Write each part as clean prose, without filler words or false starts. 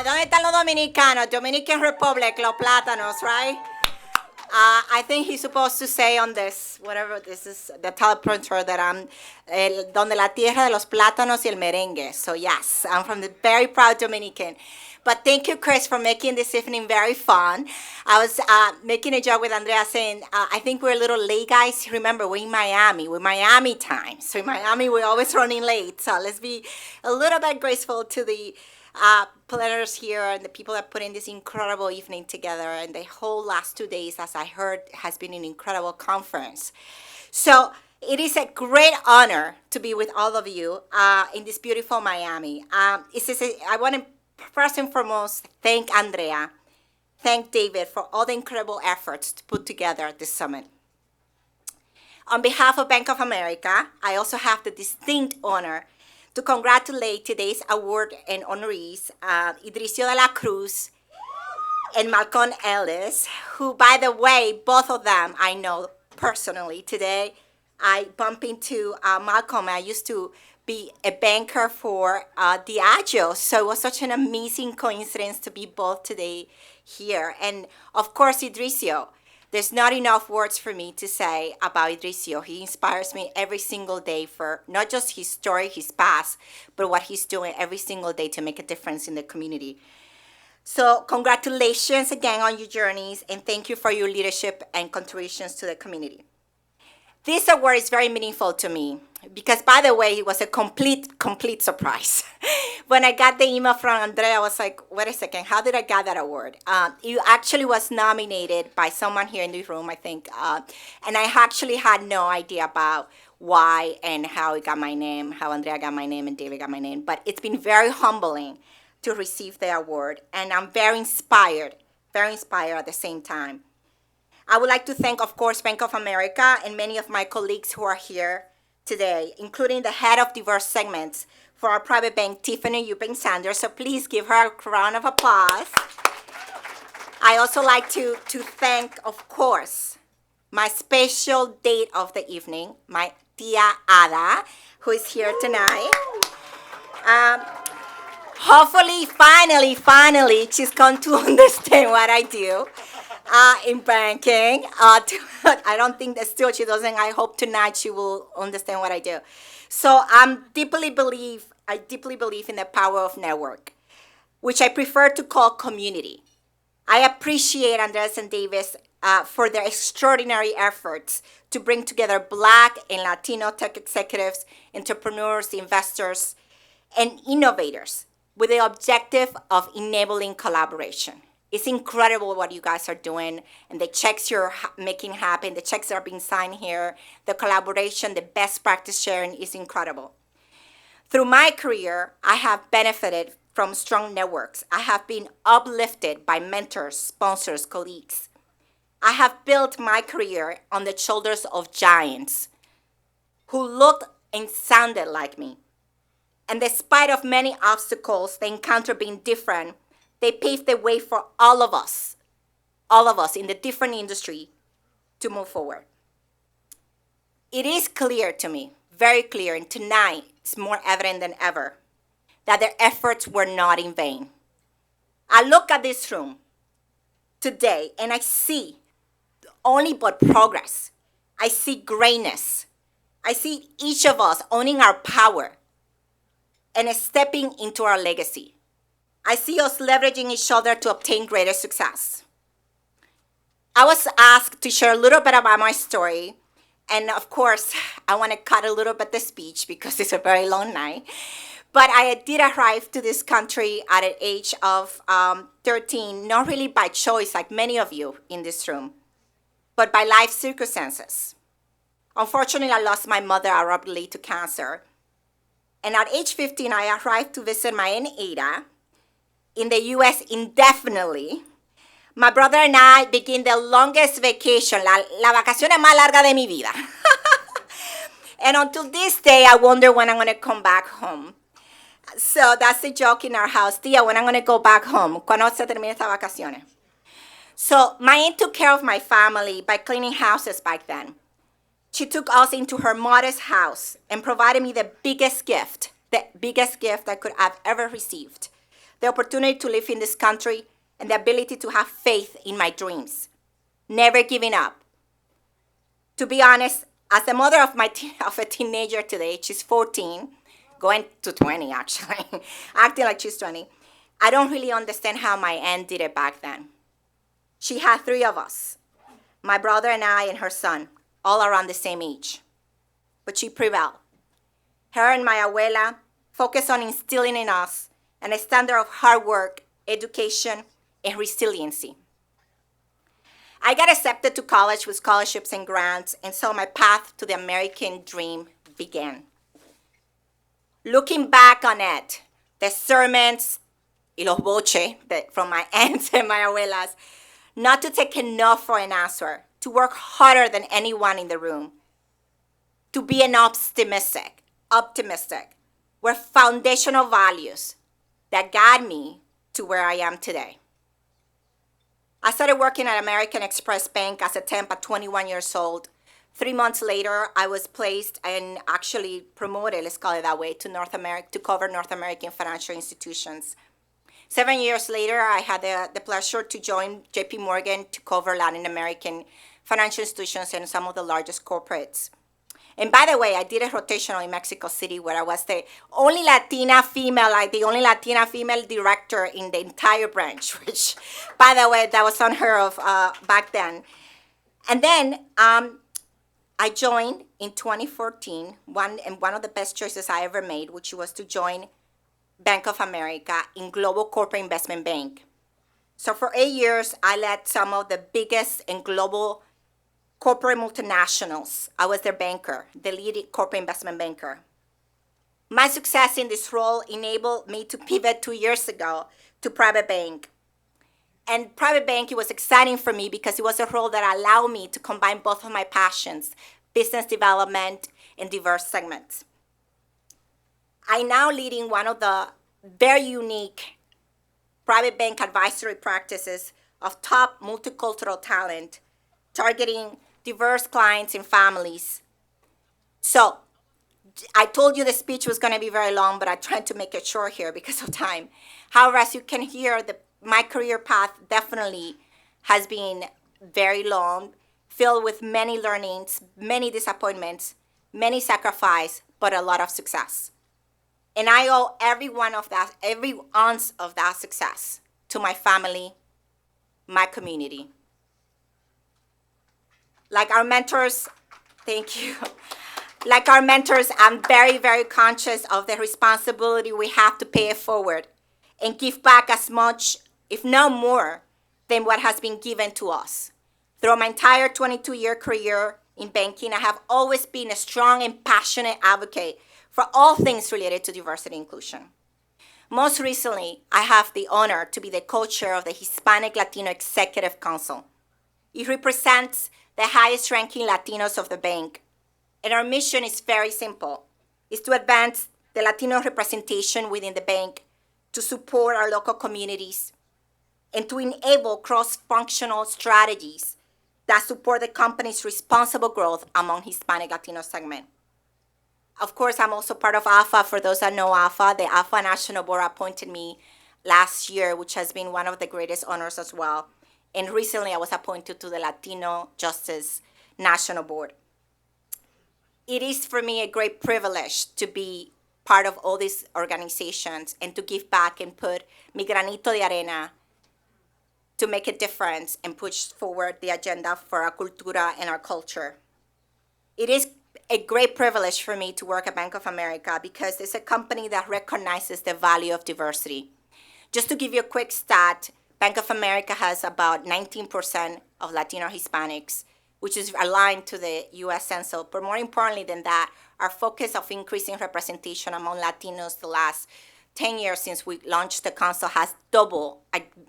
¿Dónde están los dominicanos? Dominican Republic, los plátanos, right? I think he's supposed to say on this, whatever this is, the teleprompter that I'm, donde la tierra de los plátanos y el merengue. So yes, I'm from the very proud Dominican. But thank you, Chris, for making this evening very fun. I was making a joke with Andrea saying, I think we're a little late, guys. Remember, we're in Miami. We're Miami time. So in Miami, we're always running late. So let's be a little bit graceful to the planners here and the people that put in this incredible evening together. And the whole last 2 days, as I heard, has been an incredible conference. So it is a great honor to be with all of you in this beautiful Miami. I want to first and foremost thank Andrea, thank David for all the incredible efforts to put together this summit. On behalf of Bank of America, I also have the distinct honor to congratulate today's award and honorees, Idricio de la Cruz and Malcolm Ellis, who, by the way, both of them I know personally. Today, I bump into Malcolm. I used to be a banker for Diageo, so it was such an amazing coincidence to be both today here. And of course, Idricio. There's not enough words for me to say about Idricio. He inspires me every single day for not just his story, his past, but what he's doing every single day to make a difference in the community. So congratulations again on your journeys, and thank you for your leadership and contributions to the community. This award is very meaningful to me because, by the way, it was a complete surprise. When I got the email from Andrea, I was like, wait a second, how did I get that award? It actually was nominated by someone here in the room, I think, and I actually had no idea about why and how it got my name, how Andrea got my name and David got my name, but it's been very humbling to receive the award, and I'm very inspired at the same time. I would like to thank, of course, Bank of America and many of my colleagues who are here today, including the head of diverse segments for our private bank, Tiffany Eubank Sanders. So please give her a round of applause. I also like to thank, of course, my special date of the evening, my tia Ada, who is here tonight. Hopefully, finally, she's going to understand what I do in banking. I don't think that still she doesn't. I hope tonight she will understand what I do. So I deeply believe in the power of network, which I prefer to call community. I appreciate Andres and Davis for their extraordinary efforts to bring together Black and Latino tech executives, entrepreneurs, investors, and innovators with the objective of enabling collaboration. It's incredible what you guys are doing, and the checks you're making happen, the checks that are being signed here, the collaboration, the best practice sharing is incredible. Through my career, I have benefited from strong networks. I have been uplifted by mentors, sponsors, colleagues. I have built my career on the shoulders of giants who looked and sounded like me. And despite of many obstacles they encountered being different, they paved the way for all of us in the different industry to move forward. It is clear to me, very clear, and tonight it's more evident than ever, that their efforts were not in vain. I look at this room today and I see only but progress. I see greatness. I see each of us owning our power and stepping into our legacy. I see us leveraging each other to obtain greater success. I was asked to share a little bit about my story. And of course, I want to cut a little bit the speech because it's a very long night. But I did arrive to this country at an age of 13, not really by choice like many of you in this room, but by life circumstances. Unfortunately, I lost my mother abruptly to cancer. And at age 15, I arrived to visit my Aunt Ada in the U.S. indefinitely. My brother and I began the longest vacation, la vacación más larga de mi vida. And until this day, I wonder when I'm going to come back home. So that's the joke in our house. Tia, when I'm going to go back home. Cuando se termine esta vacaciones. So my aunt took care of my family by cleaning houses back then. She took us into her modest house and provided me the biggest gift I could have ever received. the opportunity to live in this country, and the ability to have faith in my dreams. Never giving up. To be honest, as the mother of of a teenager today, she's 14, going to 20 actually, acting like she's 20, I don't really understand how my aunt did it back then. She had 3 of us, my brother and I and her son, all around the same age. But she prevailed. Her and my abuela focused on instilling in us a standard of hard work, education, and resiliency. I got accepted to college with scholarships and grants, and so my path to the American dream began. Looking back on it, the sermons, y los boches, from my aunts and my abuelas, not to take a no for an answer, to work harder than anyone in the room, to be an optimistic, were foundational values that got me to where I am today. I started working at American Express Bank as a temp at 21 years old. 3 months later, I was placed and actually promoted, let's call it that way, to North America, to cover North American financial institutions. 7 years later, I had the pleasure to join JP Morgan to cover Latin American financial institutions and some of the largest corporates. And by the way, I did a rotational in Mexico City where I was the only Latina female director in the entire branch, which, by the way, that was unheard of back then. And then I joined in 2014, one of the best choices I ever made, which was to join Bank of America in Global Corporate Investment Bank. So for 8 years, I led some of the biggest and global corporate multinationals. I was their banker, the lead corporate investment banker. My success in this role enabled me to pivot 2 years ago to private bank. And private bank, it was exciting for me because it was a role that allowed me to combine both of my passions, business development and diverse segments. I'm now leading one of the very unique private bank advisory practices of top multicultural talent, targeting diverse clients and families. So I told you the speech was going to be very long, but I tried to make it short here because of time. However, as you can hear, my career path definitely has been very long, filled with many learnings, many disappointments, many sacrifices, but a lot of success. And I owe every ounce of that success to my family, my community. Like our mentors, thank you. Like our mentors, I'm very, very conscious of the responsibility we have to pay it forward and give back as much, if not more, than what has been given to us. Through my entire 22-year career in banking, I have always been a strong and passionate advocate for all things related to diversity and inclusion. Most recently, I have the honor to be the co-chair of the Hispanic Latino Executive Council. It represents the highest ranking Latinos of the bank. And our mission is very simple. It's to advance the Latino representation within the bank, to support our local communities, and to enable cross-functional strategies that support the company's responsible growth among Hispanic Latino segment. Of course, I'm also part of AFA. For those that know AFA, the AFA National Board appointed me last year, which has been one of the greatest honors as well. And recently, I was appointed to the Latino Justice National Board. It is for me a great privilege to be part of all these organizations and to give back and put mi granito de arena to make a difference and push forward the agenda for our cultura and our culture. It is a great privilege for me to work at Bank of America because it's a company that recognizes the value of diversity. Just to give you a quick stat, Bank of America has about 19% of Latino Hispanics, which is aligned to the U.S. Census. But more importantly than that, our focus of increasing representation among Latinos the last 10 years since we launched the council has doubled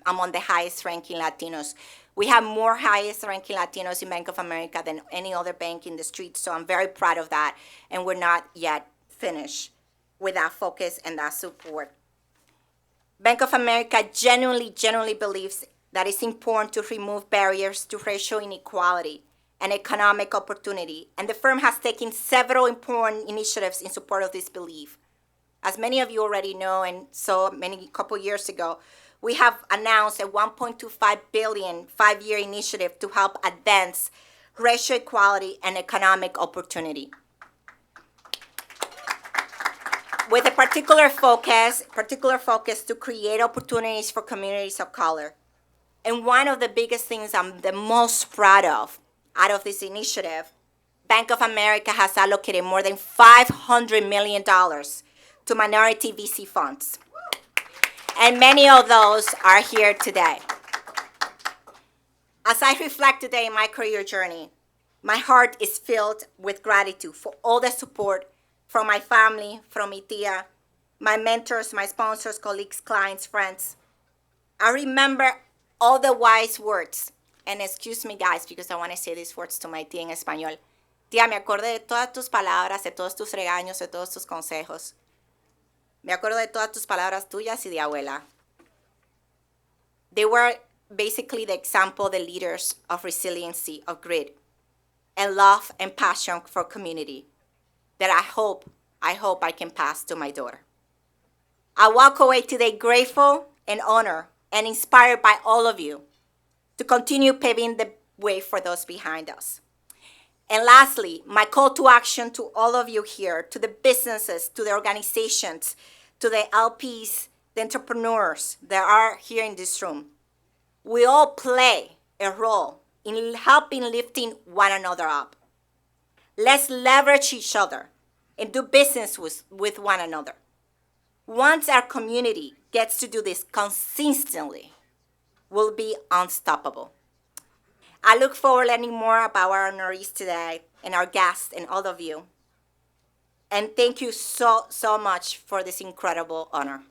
among the highest ranking Latinos. We have more highest ranking Latinos in Bank of America than any other bank in the street, so I'm very proud of that, and we're not yet finished with that focus and that support. Bank of America genuinely believes that it's important to remove barriers to racial inequality and economic opportunity, and the firm has taken several important initiatives in support of this belief. As many of you already know, and so many couple years ago, we have announced a 1.25 billion five-year initiative to help advance racial equality and economic opportunity. With a particular focus to create opportunities for communities of color. And one of the biggest things I'm the most proud of out of this initiative, Bank of America has allocated more than $500 million to minority VC funds. And many of those are here today. As I reflect today in my career journey, my heart is filled with gratitude for all the support from my family, from mi tia, my mentors, my sponsors, colleagues, clients, friends. I remember all the wise words. And excuse me, guys, because I want to say these words to my tía en español. Tía, me acordé de todas tus palabras, de todos tus regaños, de todos tus consejos. Me acuerdo de todas tus palabras tuyas y de abuela. They were basically the example, the leaders of resiliency, of grit, and love and passion for community that I hope I can pass to my daughter. I walk away today grateful and honored and inspired by all of you to continue paving the way for those behind us. And lastly, my call to action to all of you here, to the businesses, to the organizations, to the LPs, the entrepreneurs that are here in this room. We all play a role in helping lifting one another up. Let's leverage each other and do business with one another. Once our community gets to do this consistently, we'll be unstoppable. I look forward to learning more about our honorees today and our guests and all of you. And thank you so much for this incredible honor.